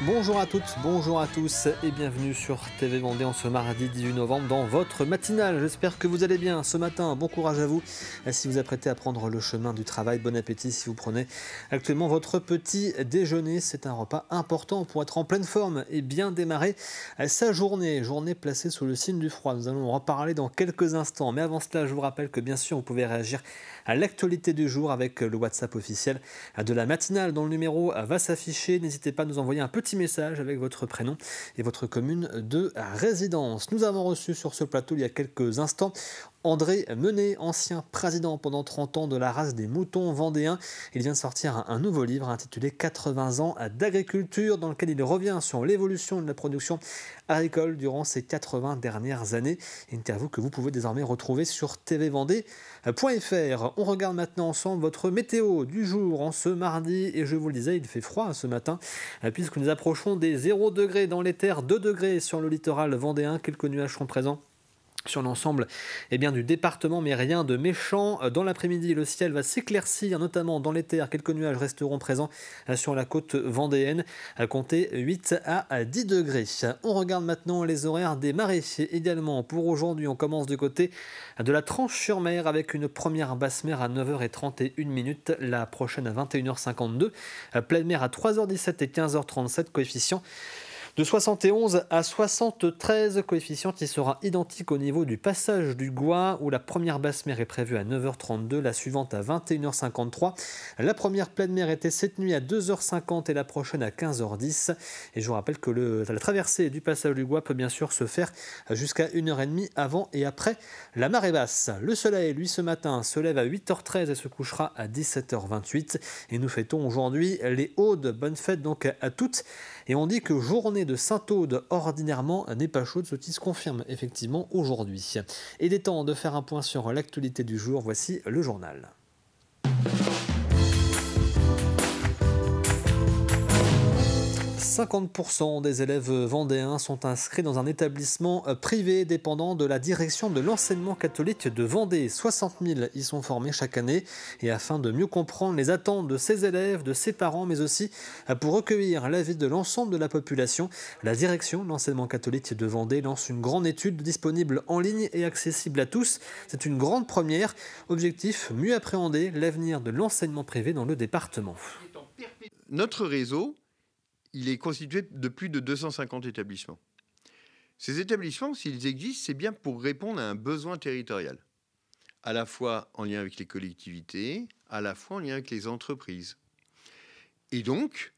Bonjour à toutes, bonjour à tous et bienvenue sur TV Vendée en ce mardi 18 novembre dans votre matinale. J'espère que vous allez bien ce matin. Bon courage à vous si vous apprêtez à prendre le chemin du travail. Bon appétit si vous prenez actuellement votre petit déjeuner. C'est un repas important pour être en pleine forme et bien démarrer sa journée. Journée placée sous le signe du froid. Nous allons en reparler dans quelques instants. Mais avant cela, je vous rappelle que bien sûr, vous pouvez réagir à l'actualité du jour avec le WhatsApp officiel de la matinale dont le numéro va s'afficher. N'hésitez pas à nous envoyer un petit message avec votre prénom et votre commune de résidence. Nous avons reçu sur ce plateau il y a quelques instants André Menet, ancien président pendant 30 ans de la race des moutons vendéens. Il vient de sortir un nouveau livre intitulé 80 ans d'agriculture dans lequel il revient sur l'évolution de la production agricole durant ces 80 dernières années. Interview que vous pouvez désormais retrouver sur tvvendée.fr. On regarde maintenant ensemble votre météo du jour en ce mardi et je vous le disais, il fait froid ce matin puisque nous approchons des 0 degrés dans les terres, 2 degrés sur le littoral vendéen. Quelques nuages seront présents sur l'ensemble du département, mais rien de méchant. Dans l'après-midi, le ciel va s'éclaircir, notamment dans les terres. Quelques nuages resteront présents sur la côte vendéenne, à compter 8 à 10 degrés. On regarde maintenant les horaires des marées. Également, pour aujourd'hui, on commence du côté de la Tranche-sur-Mer avec une première basse mer à 9h31, la prochaine à 21h52, pleine mer à 3h17 et 15h37, coefficient de 71 à 73, coefficient qui sera identique au niveau du passage du Gois où la première basse mer est prévue à 9h32, la suivante à 21h53. La première pleine mer était cette nuit à 2h50 et la prochaine à 15h10. Et je vous rappelle que la traversée du passage du Gois peut bien sûr se faire jusqu'à 1h30 avant et après la marée basse. Le soleil, lui, ce matin, se lève à 8h13 et se couchera à 17h28. Et nous fêtons aujourd'hui les Audes. Bonne fête donc à toutes. Et on dit que journée de Sainte-Aude ordinairement n'est pas chaude, ce qui se confirme effectivement aujourd'hui. Et il est temps de faire un point sur l'actualité du jour. Voici le journal. 50% des élèves vendéens sont inscrits dans un établissement privé dépendant de la direction de l'enseignement catholique de Vendée. 60 000 y sont formés chaque année. Et afin de mieux comprendre les attentes de ces élèves, de ses parents, mais aussi pour recueillir l'avis de l'ensemble de la population, la direction de l'enseignement catholique de Vendée lance une grande étude disponible en ligne et accessible à tous. C'est une grande première. Objectif, mieux appréhender l'avenir de l'enseignement privé dans le département. Notre réseau, il est constitué de plus de 250 établissements. Ces établissements, s'ils existent, c'est bien pour répondre à un besoin territorial, à la fois en lien avec les collectivités, à la fois en lien avec les entreprises. Et donc,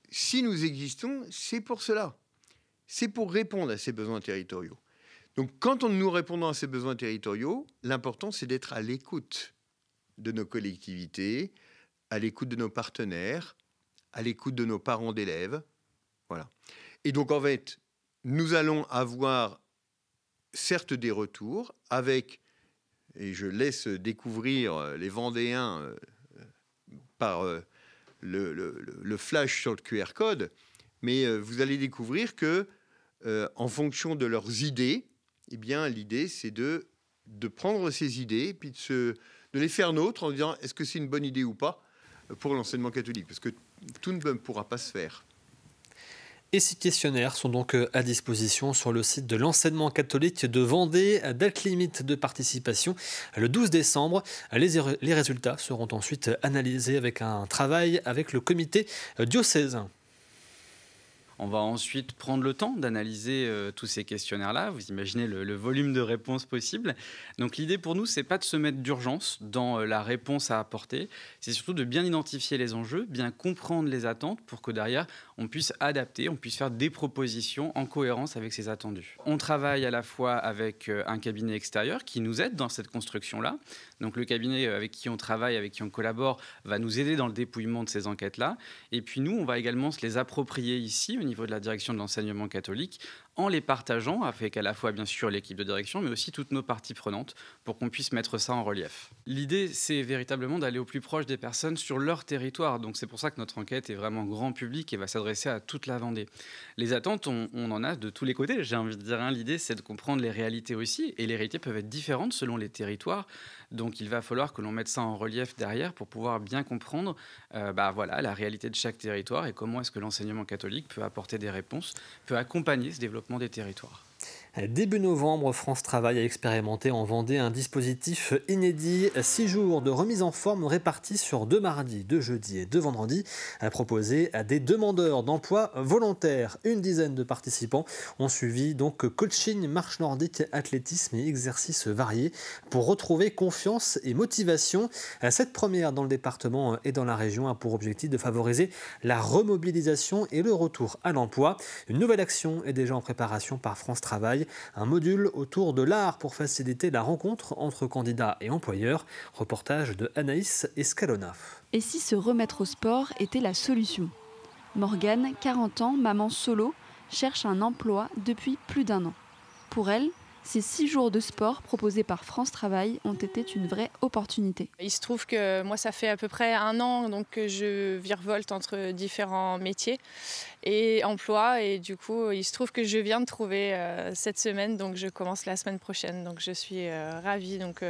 si nous existons, c'est pour cela. C'est pour répondre à ces besoins territoriaux. Donc, quand nous répondons à ces besoins territoriaux, l'important, c'est d'être à l'écoute de nos collectivités, à l'écoute de nos partenaires, à l'écoute de nos parents d'élèves. Voilà. Et donc, en fait, nous allons avoir certes des retours avec, et je laisse découvrir les Vendéens par le flash sur le QR code, mais vous allez découvrir que, en fonction de leurs idées, eh bien, l'idée, c'est de prendre ces idées et puis de les faire nôtres en disant est-ce que c'est une bonne idée ou pas pour l'enseignement catholique, parce que tout ne pourra pas se faire. Et ces questionnaires sont donc à disposition sur le site de l'enseignement catholique de Vendée. Date limite de participation le 12 décembre. Les résultats seront ensuite analysés avec un travail avec le comité diocésain. On va ensuite prendre le temps d'analyser tous ces questionnaires-là. Vous imaginez le volume de réponses possibles. Donc l'idée pour nous, c'est pas de se mettre d'urgence dans la réponse à apporter. C'est surtout de bien identifier les enjeux, bien comprendre les attentes pour que derrière, on puisse adapter, on puisse faire des propositions en cohérence avec ces attendus. On travaille à la fois avec un cabinet extérieur qui nous aide dans cette construction-là. Donc le cabinet avec qui on travaille, avec qui on collabore, va nous aider dans le dépouillement de ces enquêtes-là. Et puis nous, on va également se les approprier ici, au niveau de la direction de l'enseignement catholique, en les partageant avec à la fois bien sûr l'équipe de direction, mais aussi toutes nos parties prenantes, pour qu'on puisse mettre ça en relief. L'idée, c'est véritablement d'aller au plus proche des personnes sur leur territoire. Donc c'est pour ça que notre enquête est vraiment grand public et va s'adresser à toute la Vendée. Les attentes, on en a de tous les côtés, j'ai envie de dire. L'idée, c'est de comprendre les réalités aussi, et les réalités peuvent être différentes selon les territoires. Donc il va falloir que l'on mette ça en relief derrière pour pouvoir bien comprendre la réalité de chaque territoire et comment est-ce que l'enseignement catholique peut apporter des réponses, peut accompagner ce développement des territoires. Début novembre, France Travail a expérimenté en Vendée un dispositif inédit. 6 jours de remise en forme répartis sur 2 mardis, 2 jeudis et 2 vendredis, proposés à des demandeurs d'emploi volontaires. Une dizaine de participants ont suivi donc coaching, marche nordique, athlétisme et exercices variés pour retrouver confiance et motivation. Cette première dans le département et dans la région a pour objectif de favoriser la remobilisation et le retour à l'emploi. Une nouvelle action est déjà en préparation par France Travail. Un module autour de l'art pour faciliter la rencontre entre candidats et employeurs. Reportage de Anaïs Escalona. Et si se remettre au sport était la solution ? Morgane, 40 ans, maman solo, cherche un emploi depuis plus d'1 an. Pour elle, ces 6 jours de sport proposés par France Travail ont été une vraie opportunité. Il se trouve que moi, ça fait à peu près 1 an donc, que je virevolte entre différents métiers et emplois. Et du coup, il se trouve que je viens de trouver cette semaine, donc je commence la semaine prochaine. Donc je suis ravie. Donc,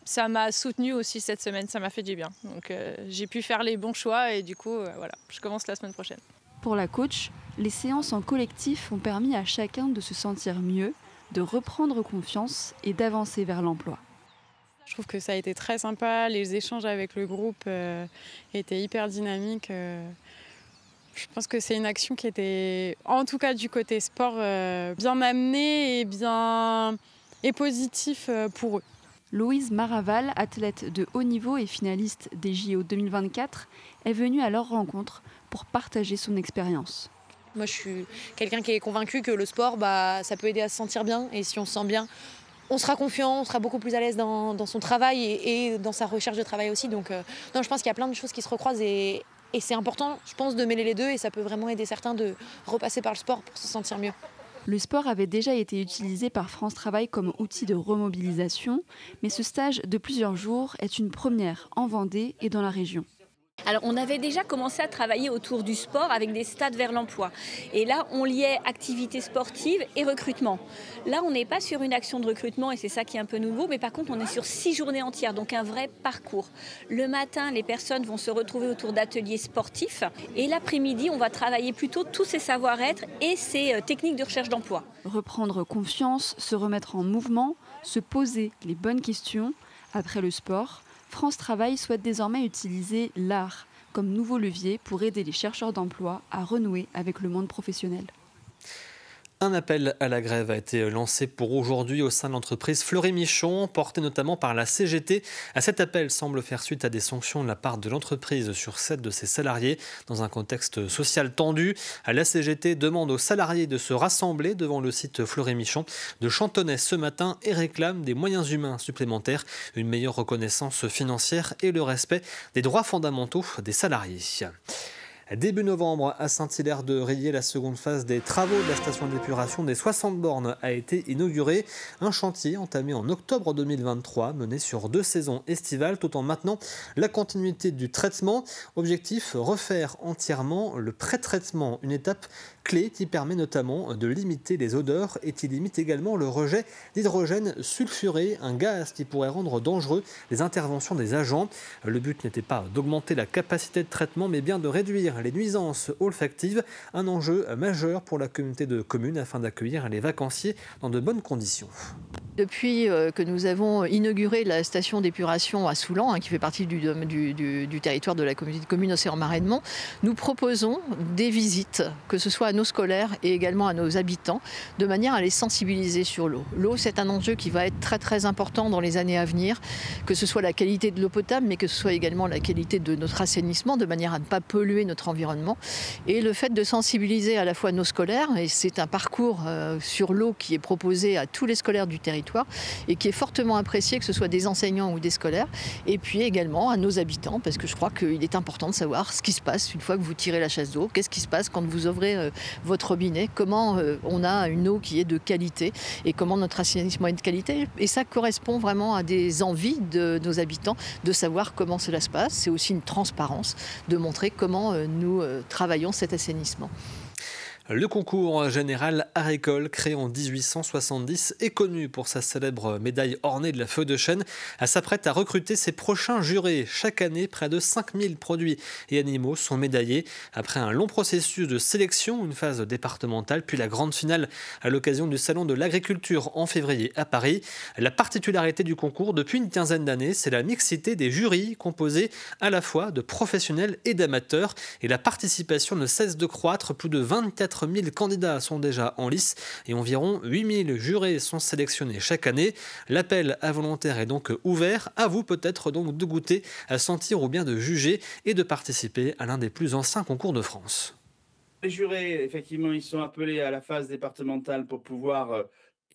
ça m'a soutenue aussi cette semaine, ça m'a fait du bien. Donc j'ai pu faire les bons choix et du coup, voilà, je commence la semaine prochaine. Pour la coach, les séances en collectif ont permis à chacun de se sentir mieux, de reprendre confiance et d'avancer vers l'emploi. Je trouve que ça a été très sympa, les échanges avec le groupe étaient hyper dynamiques. Je pense que c'est une action qui était, en tout cas du côté sport, bien amenée et positif pour eux. Louise Maraval, athlète de haut niveau et finaliste des JO 2024, est venue à leur rencontre pour partager son expérience. Moi, je suis quelqu'un qui est convaincu que le sport, ça peut aider à se sentir bien. Et si on se sent bien, on sera confiant, on sera beaucoup plus à l'aise dans son travail et dans sa recherche de travail aussi. Donc, non, je pense qu'il y a plein de choses qui se recroisent et c'est important, je pense, de mêler les deux. Et ça peut vraiment aider certains de repasser par le sport pour se sentir mieux. Le sport avait déjà été utilisé par France Travail comme outil de remobilisation, mais ce stage de plusieurs jours est une première en Vendée et dans la région. Alors on avait déjà commencé à travailler autour du sport avec des stades vers l'emploi. Et là, on liait activité sportive et recrutement. Là, on n'est pas sur une action de recrutement et c'est ça qui est un peu nouveau, mais par contre, on est sur 6 journées entières, donc un vrai parcours. Le matin, les personnes vont se retrouver autour d'ateliers sportifs et l'après-midi, on va travailler plutôt tous ces savoir-être et ces techniques de recherche d'emploi. Reprendre confiance, se remettre en mouvement, se poser les bonnes questions. Après le sport, France Travail souhaite désormais utiliser l'art comme nouveau levier pour aider les chercheurs d'emploi à renouer avec le monde professionnel. Un appel à la grève a été lancé pour aujourd'hui au sein de l'entreprise Fleury-Michon, porté notamment par la CGT. Cet appel semble faire suite à des sanctions de la part de l'entreprise sur 7 de ses salariés dans un contexte social tendu. La CGT demande aux salariés de se rassembler devant le site Fleury-Michon de Chantonnay ce matin et réclame des moyens humains supplémentaires, une meilleure reconnaissance financière et le respect des droits fondamentaux des salariés. Début novembre, à Saint-Hilaire-de-Riez, la seconde phase des travaux de la station d'épuration des 60 bornes a été inaugurée. Un chantier entamé en octobre 2023, mené sur 2 saisons estivales, tout en maintenant la continuité du traitement. Objectif, refaire entièrement le pré-traitement, une étape clé qui permet notamment de limiter les odeurs et qui limite également le rejet d'hydrogène sulfuré, un gaz qui pourrait rendre dangereux les interventions des agents. Le but n'était pas d'augmenter la capacité de traitement, mais bien de réduire les nuisances olfactives, un enjeu majeur pour la communauté de communes afin d'accueillir les vacanciers dans de bonnes conditions. Depuis que nous avons inauguré la station d'épuration à Soulan, qui fait partie du territoire de la communauté de communes Océan-Marais-de-Mont, nous proposons des visites, que ce soit à nos scolaires et également à nos habitants, de manière à les sensibiliser sur l'eau. L'eau, c'est un enjeu qui va être très très important dans les années à venir, que ce soit la qualité de l'eau potable, mais que ce soit également la qualité de notre assainissement, de manière à ne pas polluer notre environnement. Et le fait de sensibiliser à la fois nos scolaires, et c'est un parcours sur l'eau qui est proposé à tous les scolaires du territoire, territoire et qui est fortement apprécié, que ce soit des enseignants ou des scolaires, et puis également à nos habitants, parce que je crois qu'il est important de savoir ce qui se passe une fois que vous tirez la chasse d'eau, qu'est-ce qui se passe quand vous ouvrez votre robinet, comment on a une eau qui est de qualité et comment notre assainissement est de qualité. Et ça correspond vraiment à des envies de nos habitants de savoir comment cela se passe. C'est aussi une transparence de montrer comment nous travaillons cet assainissement. Le concours général agricole, créé en 1870 et connu pour sa célèbre médaille ornée de la feuille de chêne, s'apprête à recruter ses prochains jurés. Chaque année, près de 5000 produits et animaux sont médaillés. Après un long processus de sélection, une phase départementale, puis la grande finale à l'occasion du Salon de l'Agriculture en février à Paris. La particularité du concours depuis une quinzaine d'années, c'est la mixité des jurys composés à la fois de professionnels et d'amateurs. Et la participation ne cesse de croître. Plus de 24 000 candidats sont déjà en lice et environ 8 000 jurés sont sélectionnés chaque année. L'appel à volontaires est donc ouvert. À vous peut-être donc de goûter, à sentir ou bien de juger et de participer à l'un des plus anciens concours de France. Les jurés, effectivement, ils sont appelés à la phase départementale pour pouvoir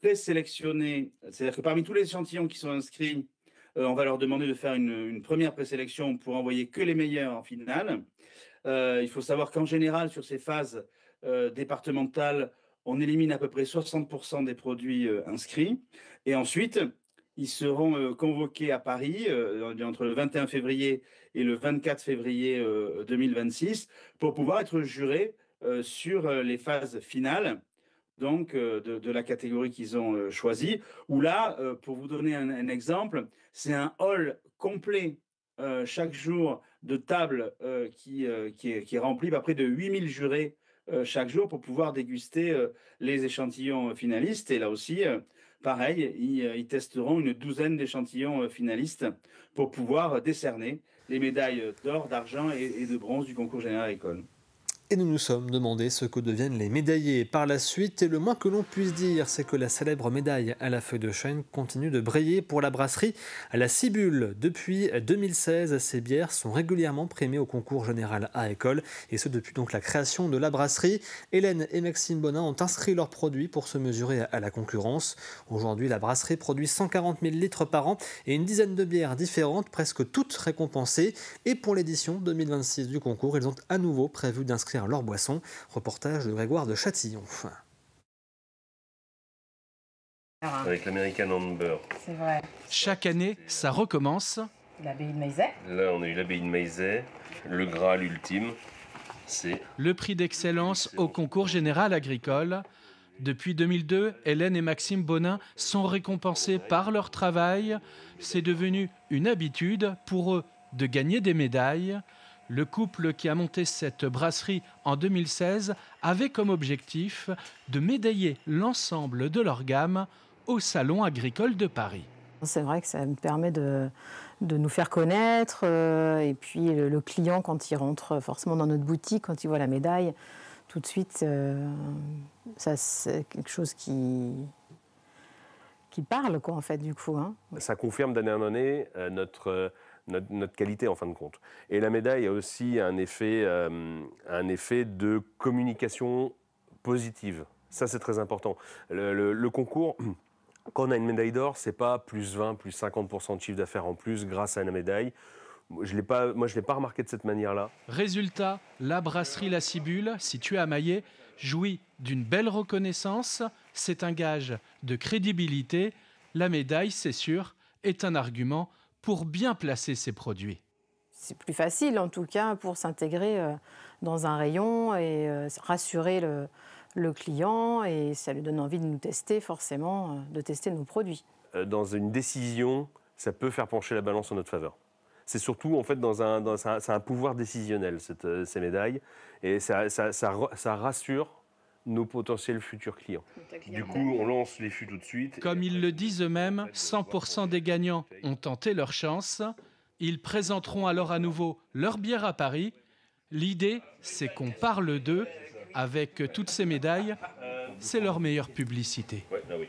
présélectionner. C'est-à-dire que parmi tous les échantillons qui sont inscrits, on va leur demander de faire une première présélection pour envoyer que les meilleurs en finale. Il faut savoir qu'en général, sur ces phases départementales, on élimine à peu près 60% des produits inscrits. Et ensuite, ils seront convoqués à Paris entre le 21 février et le 24 février 2026 pour pouvoir être jurés sur les phases finales donc, de la catégorie qu'ils ont choisie. Où là, pour vous donner un exemple, c'est un hall complet chaque jour de table qui est rempli par près de 8000 jurés chaque jour pour pouvoir déguster les échantillons finalistes. Et là aussi, pareil, ils testeront une douzaine d'échantillons finalistes pour pouvoir décerner les médailles d'or, d'argent et de bronze du concours général agricole. Et nous nous sommes demandé ce que deviennent les médaillés par la suite. Et le moins que l'on puisse dire, c'est que la célèbre médaille à la feuille de chêne continue de briller pour la brasserie à la Cibule. Depuis 2016, ces bières sont régulièrement primées au concours général agricole. Et ce, depuis donc la création de la brasserie. Hélène et Maxime Bonin ont inscrit leurs produits pour se mesurer à la concurrence. Aujourd'hui, la brasserie produit 140 000 litres par an et une dizaine de bières différentes, presque toutes récompensées. Et pour l'édition 2026 du concours, ils ont à nouveau prévu d'inscrire leur boisson. Reportage de Grégoire de Châtillon. Avec l'American Amber. C'est vrai. Chaque année, ça recommence. L'abbaye de Maizet. Là, on a eu l'abbaye de Maizet, le Graal ultime. C'est le prix d'excellence au concours général agricole. Depuis 2002, Hélène et Maxime Bonin sont récompensés par leur travail. C'est devenu une habitude pour eux de gagner des médailles. Le couple qui a monté cette brasserie en 2016 avait comme objectif de médailler l'ensemble de leur gamme au Salon agricole de Paris. C'est vrai que ça me permet de nous faire connaître. Et puis le client, quand il rentre forcément dans notre boutique, quand il voit la médaille, tout de suite, ça, c'est quelque chose qui parle, quoi, en fait, du coup. Hein. Ça confirme d'année en année notre qualité, en fin de compte. Et la médaille a aussi un effet de communication positive. Ça, c'est très important. Le concours, quand on a une médaille d'or, c'est pas plus 20, plus 50% de chiffre d'affaires en plus grâce à la médaille. Moi, je l'ai pas remarqué de cette manière-là. Résultat, la brasserie La Cibule, située à Maillet, jouit d'une belle reconnaissance. C'est un gage de crédibilité. La médaille, c'est sûr, est un argument pour bien placer ses produits. C'est plus facile, en tout cas, pour s'intégrer dans un rayon et rassurer le client. Et ça lui donne envie de nous tester, forcément, de tester nos produits. Dans une décision, ça peut faire pencher la balance en notre faveur. C'est surtout, en fait, c'est un pouvoir décisionnel, ces médailles. Et ça rassure nos potentiels futurs clients. Du coup, on lance les fûts tout de suite. Comme ils le disent eux-mêmes, 100% des gagnants ont tenté leur chance. Ils présenteront alors à nouveau leur bière à Paris. L'idée, c'est qu'on parle d'eux. Avec toutes ces médailles, c'est leur meilleure publicité. Ouais, ah oui.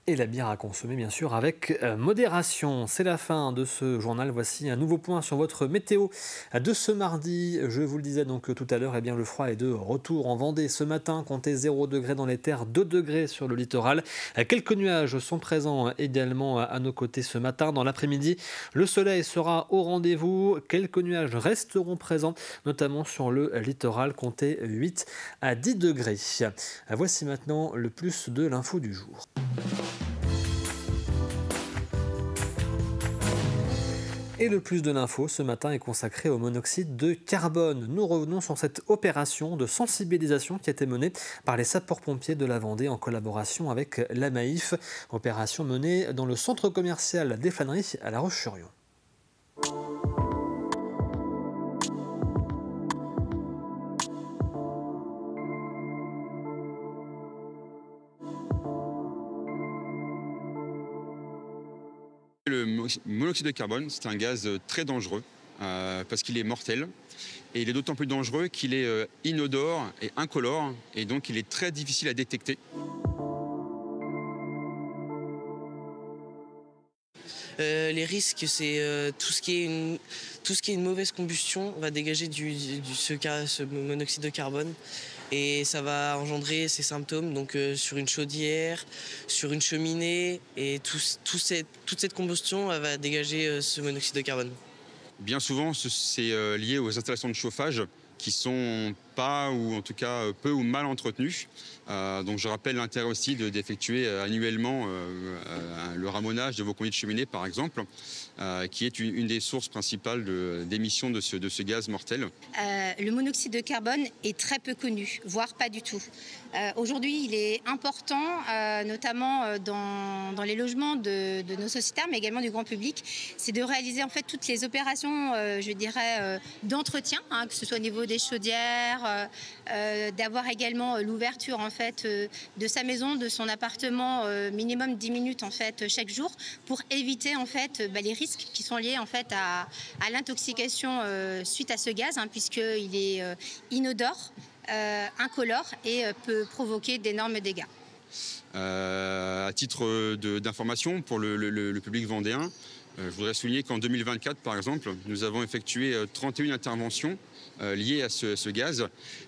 Et la bière à consommer bien sûr avec modération. C'est la fin de ce journal. Voici un nouveau point sur votre météo de ce mardi. Je vous le disais donc tout à l'heure, eh bien, le froid est de retour en Vendée ce matin. Comptez 0 degré dans les terres, 2 degrés sur le littoral. Quelques nuages sont présents également à nos côtés ce matin. Dans l'après-midi, le soleil sera au rendez-vous. Quelques nuages resteront présents, notamment sur le littoral. Comptez 8 à 10 degrés. Voici maintenant le plus de l'info du jour. Et le plus de l'info ce matin est consacré au monoxyde de carbone. Nous revenons sur cette opération de sensibilisation qui a été menée par les sapeurs-pompiers de la Vendée en collaboration avec la Maïf. Opération menée dans le centre commercial des Flâneries à La Roche-sur-Yon. Le monoxyde de carbone, c'est un gaz très dangereux parce qu'il est mortel. Et il est d'autant plus dangereux qu'il est inodore et incolore, et donc il est très difficile à détecter. Les risques, c'est tout ce qui est une mauvaise combustion va dégager ce monoxyde de carbone. Et ça va engendrer ces symptômes donc, sur une chaudière, sur une cheminée. Et toute cette combustion va dégager ce monoxyde de carbone. Bien souvent, c'est lié aux installations de chauffage qui sont pas, ou en tout cas peu ou mal entretenues. Donc je rappelle l'intérêt aussi d'effectuer annuellement le ramonage de vos conduits de cheminée, par exemple, qui est une des sources principales d'émission de ce gaz mortel. Le monoxyde de carbone est très peu connu, voire pas du tout. Aujourd'hui, il est important, notamment dans les logements de nos sociétaires, mais également du grand public, c'est de réaliser en fait toutes les opérations, je dirais, d'entretien, que ce soit au niveau des chaudières, d'avoir également l'ouverture en fait de sa maison, de son appartement, minimum 10 minutes en fait chaque jour, pour éviter en fait les risques qui sont liés en fait à l'intoxication suite à ce gaz, puisqu'il est inodore, incolore et peut provoquer d'énormes dégâts. À titre d'information pour le public vendéen, je voudrais souligner qu'en 2024, par exemple, nous avons effectué 31 interventions liées à ce gaz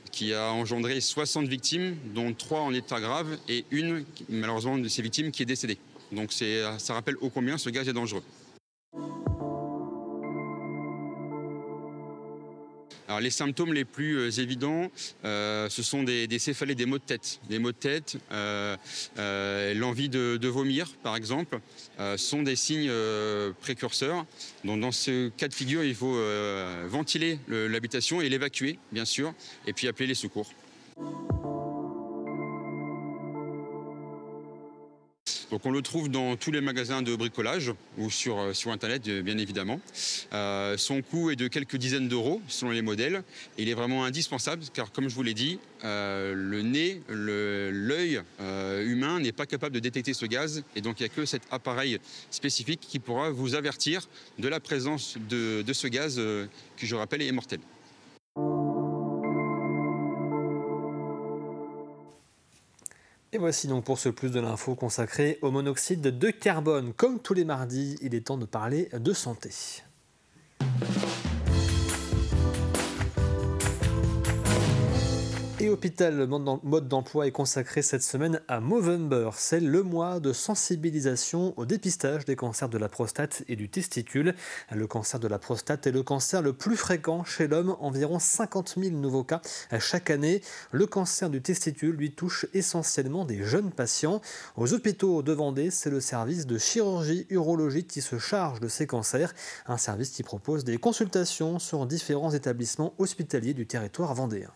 qui a engendré 60 victimes, dont 3 en état grave et une, malheureusement, de ces victimes qui est décédée. Donc ça rappelle ô combien ce gaz est dangereux. Alors, les symptômes les plus évidents, ce sont des céphalées, des maux de tête. L'envie de vomir, par exemple, sont des signes précurseurs. Donc, dans ce cas de figure, il faut ventiler l'habitation et l'évacuer, bien sûr, et puis appeler les secours. Donc on le trouve dans tous les magasins de bricolage ou sur Internet, bien évidemment. Son coût est de quelques dizaines d'euros selon les modèles. Et il est vraiment indispensable car, comme je vous l'ai dit, le nez, l'œil humain n'est pas capable de détecter ce gaz. Et donc il n'y a que cet appareil spécifique qui pourra vous avertir de la présence de ce gaz qui, je rappelle, est mortel. Et voici donc pour ce plus de l'info consacré au monoxyde de carbone. Comme tous les mardis, il est temps de parler de santé. Et Hôpital Mode d'Emploi est consacré cette semaine à Movember. C'est le mois de sensibilisation au dépistage des cancers de la prostate et du testicule. Le cancer de la prostate est le cancer le plus fréquent chez l'homme, environ 50 000 nouveaux cas chaque année. Le cancer du testicule, lui, touche essentiellement des jeunes patients. Aux hôpitaux de Vendée, c'est le service de chirurgie urologique qui se charge de ces cancers. Un service qui propose des consultations sur différents établissements hospitaliers du territoire vendéen.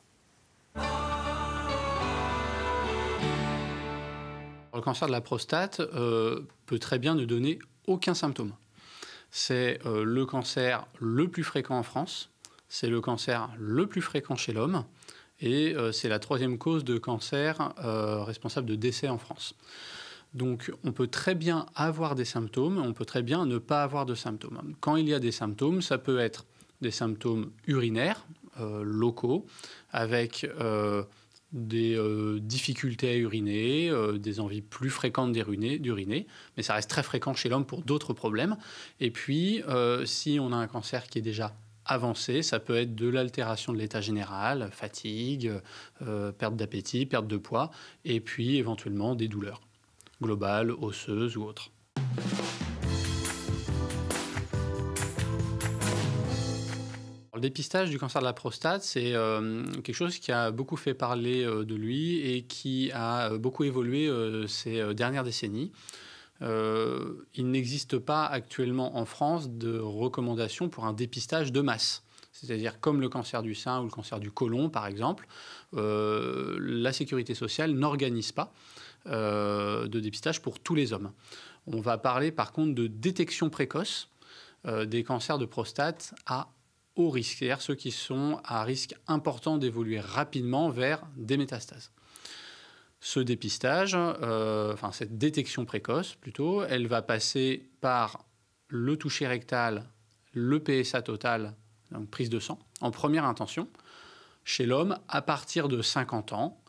Le cancer de la prostate peut très bien ne donner aucun symptôme. C'est le cancer le plus fréquent en France, c'est le cancer le plus fréquent chez l'homme et c'est la 3e cause de cancer responsable de décès en France. Donc on peut très bien avoir des symptômes, on peut très bien ne pas avoir de symptômes. Quand il y a des symptômes, ça peut être des symptômes urinaires, locaux, avec des difficultés à uriner, des envies plus fréquentes d'uriner, mais ça reste très fréquent chez l'homme pour d'autres problèmes. Et puis, si on a un cancer qui est déjà avancé, ça peut être de l'altération de l'état général, fatigue, perte d'appétit, perte de poids, et puis éventuellement des douleurs globales, osseuses ou autres. Le dépistage du cancer de la prostate, c'est quelque chose qui a beaucoup fait parler de lui et qui a beaucoup évolué ces dernières décennies. Il n'existe pas actuellement en France de recommandation pour un dépistage de masse. C'est-à-dire comme le cancer du sein ou le cancer du côlon, par exemple, la sécurité sociale n'organise pas de dépistage pour tous les hommes. On va parler par contre de détection précoce des cancers de prostate à haut risque, c'est-à-dire ceux qui sont à risque important d'évoluer rapidement vers des métastases. Ce dépistage, cette détection précoce plutôt, elle va passer par le toucher rectal, le PSA total, donc prise de sang, en première intention, chez l'homme à partir de 50 ans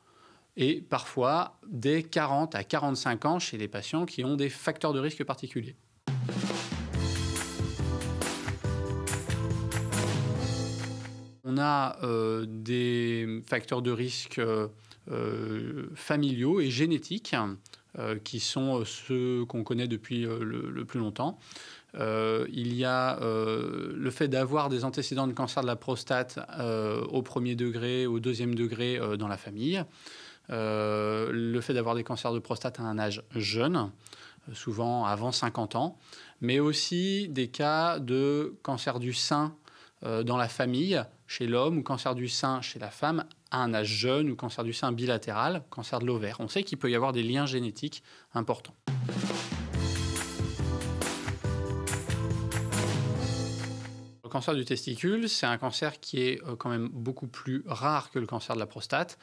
et parfois dès 40 à 45 ans chez les patients qui ont des facteurs de risque particuliers. On a des facteurs de risque familiaux et génétiques qui sont ceux qu'on connaît depuis le plus longtemps. Il y a le fait d'avoir des antécédents de cancer de la prostate au premier degré, au deuxième degré dans la famille. Le fait d'avoir des cancers de prostate à un âge jeune, souvent avant 50 ans, mais aussi des cas de cancer du sein dans la famille, chez l'homme, ou cancer du sein chez la femme à un âge jeune, ou cancer du sein bilatéral, cancer de l'ovaire. On sait qu'il peut y avoir des liens génétiques importants. Le cancer du testicule, c'est un cancer qui est quand même beaucoup plus rare que le cancer de la prostate.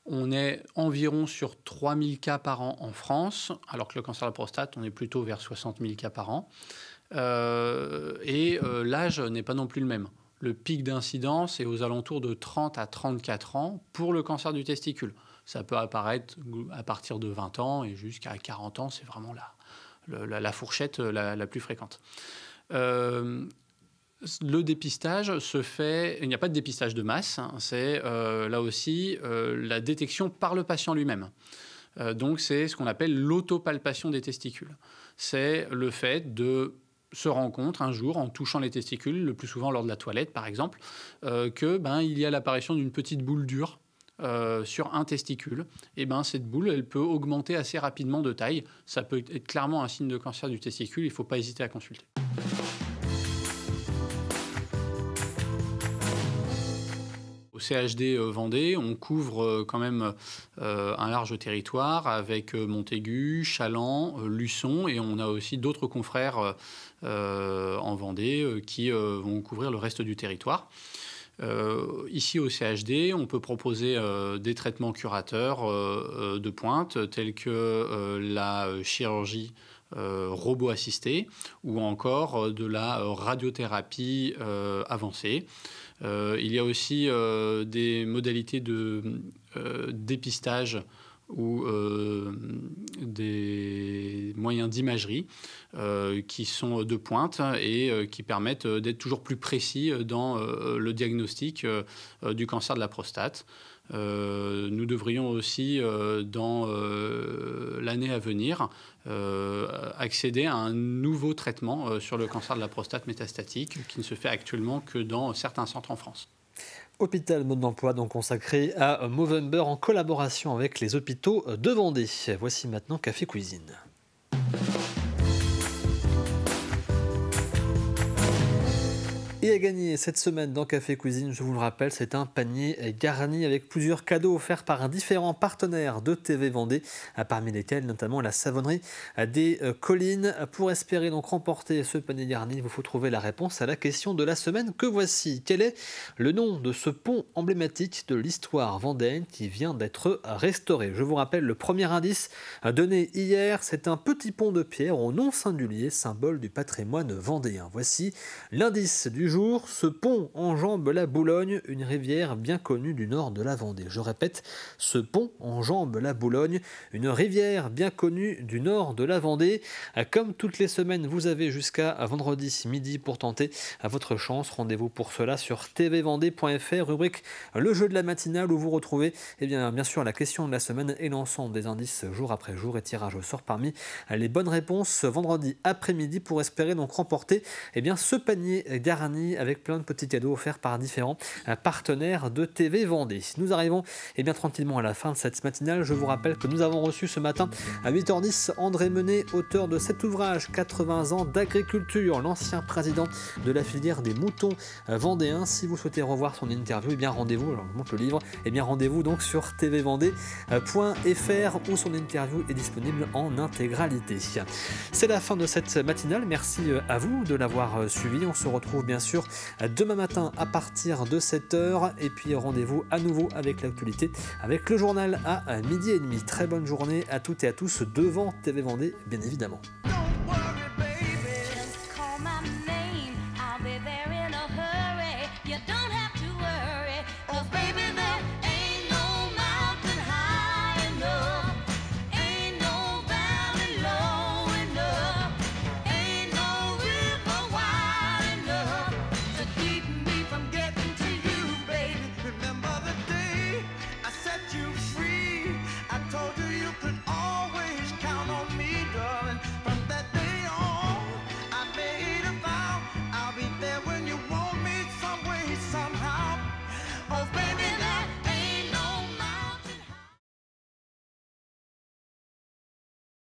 On est environ sur 3000 cas par an en France, alors que le cancer de la prostate, on est plutôt vers 60 000 cas par an. L'âge n'est pas non plus le même. Le pic d'incidence est aux alentours de 30 à 34 ans pour le cancer du testicule. Ça peut apparaître à partir de 20 ans et jusqu'à 40 ans, c'est vraiment la fourchette la plus fréquente. Le dépistage se fait... Il n'y a pas de dépistage de masse, hein, c'est là aussi la détection par le patient lui-même. Donc c'est ce qu'on appelle l'autopalpation des testicules. C'est le fait de se rendre compte un jour en touchant les testicules, le plus souvent lors de la toilette par exemple, il y a l'apparition d'une petite boule dure sur un testicule. Et cette boule, elle peut augmenter assez rapidement de taille. Ça peut être clairement un signe de cancer du testicule, il ne faut pas hésiter à consulter. Au CHD Vendée, on couvre quand même un large territoire avec Montaigu, Chaland, Luçon, et on a aussi d'autres confrères en Vendée qui vont couvrir le reste du territoire. Ici au CHD, on peut proposer des traitements curateurs de pointe tels que la chirurgie robot-assistée ou encore de la radiothérapie avancée. Il y a aussi des modalités de dépistage ou des moyens d'imagerie qui sont de pointe et qui permettent d'être toujours plus précis dans le diagnostic du cancer de la prostate. Nous devrions aussi, dans l'année à venir, accéder à un nouveau traitement sur le cancer de la prostate métastatique qui ne se fait actuellement que dans certains centres en France. Hôpital Mode d'Emploi, donc consacré à Movember en collaboration avec les hôpitaux de Vendée. Voici maintenant Café Cuisine. Et à gagner cette semaine dans Café Cuisine, je vous le rappelle, c'est un panier garni avec plusieurs cadeaux offerts par différents partenaires de TV Vendée, parmi lesquels notamment la savonnerie des Collines. Pour espérer donc remporter ce panier garni, il vous faut trouver la réponse à la question de la semaine que voici. Quel est le nom de ce pont emblématique de l'histoire vendéenne qui vient d'être restauré? Je vous rappelle le premier indice donné hier, c'est un petit pont de pierre au nom singulier, symbole du patrimoine vendéen. Voici l'indice du jour. jour, ce pont enjambe la Boulogne, une rivière bien connue du nord de la Vendée. Je répète, ce pont enjambe la Boulogne, une rivière bien connue du nord de la Vendée. Comme toutes les semaines, vous avez jusqu'à vendredi midi pour tenter à votre chance. Rendez-vous pour cela sur tvvendée.fr, rubrique Le jeu de la matinale, où vous retrouvez bien sûr la question de la semaine et l'ensemble des indices jour après jour et tirage au sort parmi les bonnes réponses vendredi après-midi pour espérer donc remporter ce panier garni avec plein de petits cadeaux offerts par différents partenaires de TV Vendée. Nous arrivons tranquillement à la fin de cette matinale. Je vous rappelle que nous avons reçu ce matin à 8h10 André Menet, auteur de cet ouvrage 80 ans d'agriculture, l'ancien président de la filière des moutons vendéens. Si vous souhaitez revoir son interview, rendez-vous, alors je montre le livre, rendez-vous donc sur tvvendée.fr où son interview est disponible en intégralité. C'est la fin de cette matinale. Merci à vous de l'avoir suivi. On se retrouve bien sûr demain matin à partir de 7h et puis rendez-vous à nouveau avec l'actualité, avec le journal à 12h30. Très bonne journée à toutes et à tous devant TV Vendée, bien évidemment.